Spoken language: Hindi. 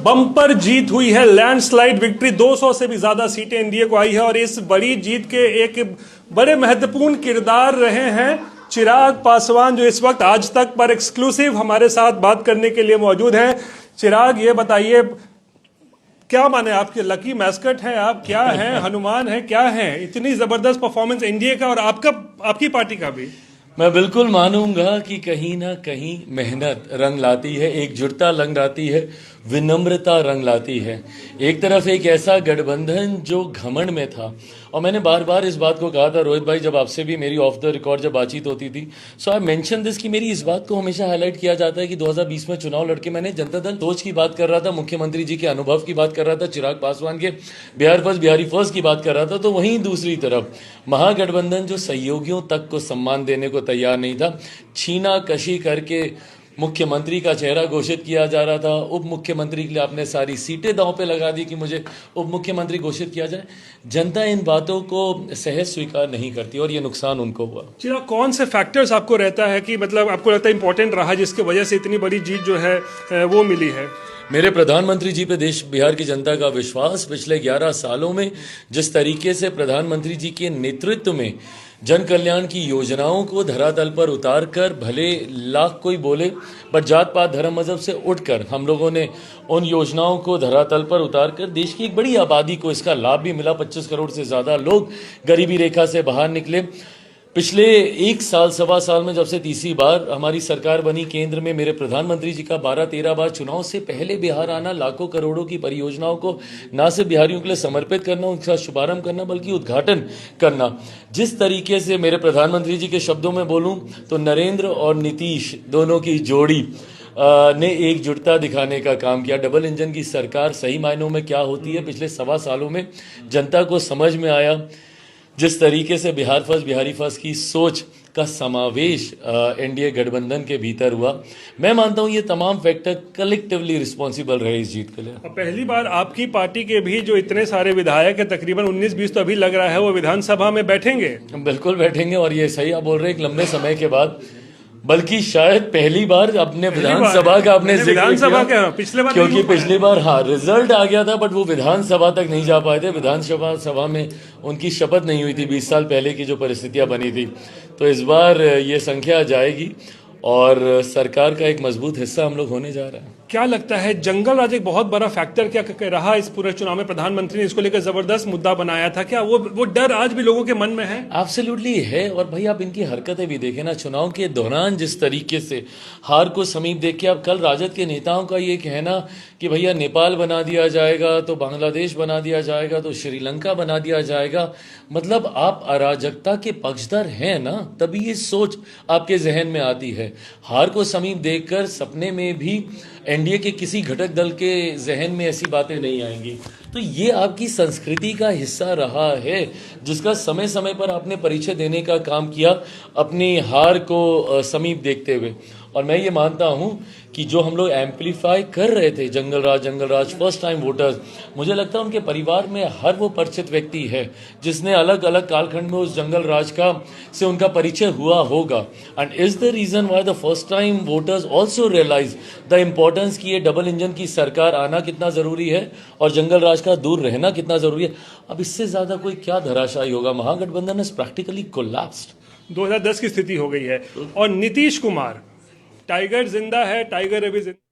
बम्पर जीत हुई है, लैंडस्लाइड विक्ट्री, 200 से भी ज्यादा सीटें एनडीए को आई है और इस बड़ी जीत के एक बड़े महत्वपूर्ण किरदार रहे हैं चिराग पासवान, जो इस वक्त आज तक पर एक्सक्लूसिव हमारे साथ बात करने के लिए मौजूद हैं। चिराग, ये बताइए, क्या माने, आपके लकी मैस्कट हैं आप, क्या हैं, हनुमान है, क्या हैं? इतनी जबरदस्त परफॉर्मेंस एनडीए का और आपकी पार्टी का भी। मैं बिल्कुल मानूंगा कि कहीं ना कहीं मेहनत रंग लाती है, एकजुटता रंग लाती है, विनम्रता रंग लाती है। एक तरफ एक ऐसा गठबंधन जो घमंड में था, और मैंने बार बार इस बात को कहा था रोहित भाई, जब आपसे भी मेरी ऑफ द रिकॉर्ड जब बातचीत होती थी, सो आई मेंशन दिस कि मेरी इस बात को हमेशा हाईलाइट किया जाता है कि 2020 में चुनाव लड़के मैंने जनता दल सोच की बात कर रहा था, मुख्यमंत्री जी के अनुभव की बात कर रहा था, चिराग पासवान के बिहार फर्स्ट बिहारी फर्स्ट की बात कर रहा था। तो वहीं दूसरी तरफ महागठबंधन जो सहयोगियों तक को सम्मान देने को तैयार नहीं था, छीना कशी करके मुख्यमंत्री का चेहरा घोषित किया जा रहा था। उप मुख्यमंत्री के लिए आपने सारी सीटें दांव पे लगा दी कि मुझे उप मुख्यमंत्री घोषित किया जाए। जनता इन बातों को सहज स्वीकार नहीं करती और ये नुकसान उनको हुआ। चिराग, कौन से फैक्टर्स आपको रहता है कि मतलब आपको लगता है इंपॉर्टेंट रहा जिसकी वजह से इतनी बड़ी जीत जो है वो मिली है? मेरे प्रधानमंत्री जी पे देश बिहार की जनता का विश्वास, पिछले 11 सालों में जिस तरीके से प्रधानमंत्री जी के नेतृत्व में जन कल्याण की योजनाओं को धरातल पर उतार कर, भले लाख कोई बोले पर जात पात धर्म मजहब से उठकर हम लोगों ने उन योजनाओं को धरातल पर उतार कर देश की एक बड़ी आबादी को इसका लाभ भी मिला। 25 करोड़ से ज़्यादा लोग गरीबी रेखा से बाहर निकले। पिछले एक साल सवा साल में जब से तीसरी बार हमारी सरकार बनी केंद्र में, मेरे प्रधानमंत्री जी का 12-13 बार चुनाव से पहले बिहार आना, लाखों करोड़ों की परियोजनाओं को न सिर्फ बिहारियों के लिए समर्पित करना, उनका शुभारंभ करना, बल्कि उद्घाटन करना। जिस तरीके से मेरे प्रधानमंत्री जी के शब्दों में बोलूं तो नरेंद्र और नीतीश दोनों की जोड़ी ने एकजुटता दिखाने का काम किया। डबल इंजन की सरकार सही मायनों में क्या होती है, पिछले सवा सालों में जनता को समझ में आया। जिस तरीके से बिहार फर्स्ट बिहारी फर्स्ट की सोच का समावेश एनडीए गठबंधन के भीतर हुआ, मैं मानता हूं ये तमाम फैक्टर कलेक्टिवली रिस्पॉन्सिबल रहे इस जीत के लिए। पहली बार आपकी पार्टी के भी जो इतने सारे विधायक है, तकरीबन 19-20 तो अभी लग रहा है, वो विधानसभा में बैठेंगे। बिल्कुल बैठेंगे, और ये सही आप बोल रहे हैं, एक लंबे समय के बाद, बल्कि शायद पहली बार अपने विधानसभा का आपने विधानसभा का पिछले बार, क्योंकि पिछली बार रिजल्ट आ गया था बट वो विधानसभा तक नहीं जा पाए थे। विधानसभा में उनकी शपथ नहीं हुई थी 20 साल पहले की जो परिस्थितियां बनी थी। तो इस बार ये संख्या जाएगी और सरकार का एक मजबूत हिस्सा हम लोग होने जा रहे हैं। क्या लगता है जंगल राज एक बहुत बड़ा फैक्टर क्या रहा इस पूरे चुनाव में? प्रधानमंत्री ने इसको लेकर जबरदस्त मुद्दा बनाया था, क्या वो डर आज भी लोगों के मन में है? एब्सोल्युटली है। और भाई आप इनकी हरकतें भी देखें ना, चुनाव के दौरान जिस तरीके से हार को समीप देख के, अब कल राजद के नेताओं का ये कहना कि भैया नेपाल बना दिया जाएगा, तो बांग्लादेश बना दिया जाएगा, तो श्रीलंका बना दिया जाएगा, मतलब आप अराजकता के पक्षधर हैं ना, तभी ये सोच आपके जहन में आती है। हार को समीप देखकर सपने में भी एनडीए के किसी घटक दल के जहन में ऐसी बातें नहीं आएंगी। तो ये आपकी संस्कृति का हिस्सा रहा है जिसका समय समय पर आपने परिचय देने का काम किया अपनी हार को समीप देखते हुए। और मैं ये मानता हूं कि जो हम लोग एम्पलीफाई कर रहे थे जंगल राज फर्स्ट टाइम वोटर्स, मुझे लगता है उनके परिवार में हर वो परिचित व्यक्ति है जिसने अलग अलग कालखंड में उस जंगल राज का से उनका परिचय हुआ होगा। And is the reason why the first time voters also realise the importance कि ये डबल इंजन की सरकार आना कितना जरूरी है और जंगल राज का दूर रहना कितना जरूरी है। अब इससे ज्यादा कोई क्या धराशायी होगा? महागठबंधन इज प्रैक्टिकली कोलैप्स्ड। 2010 की स्थिति हो गई है। और नीतीश कुमार, टाइगर जिंदा है, टाइगर अभी जिंदा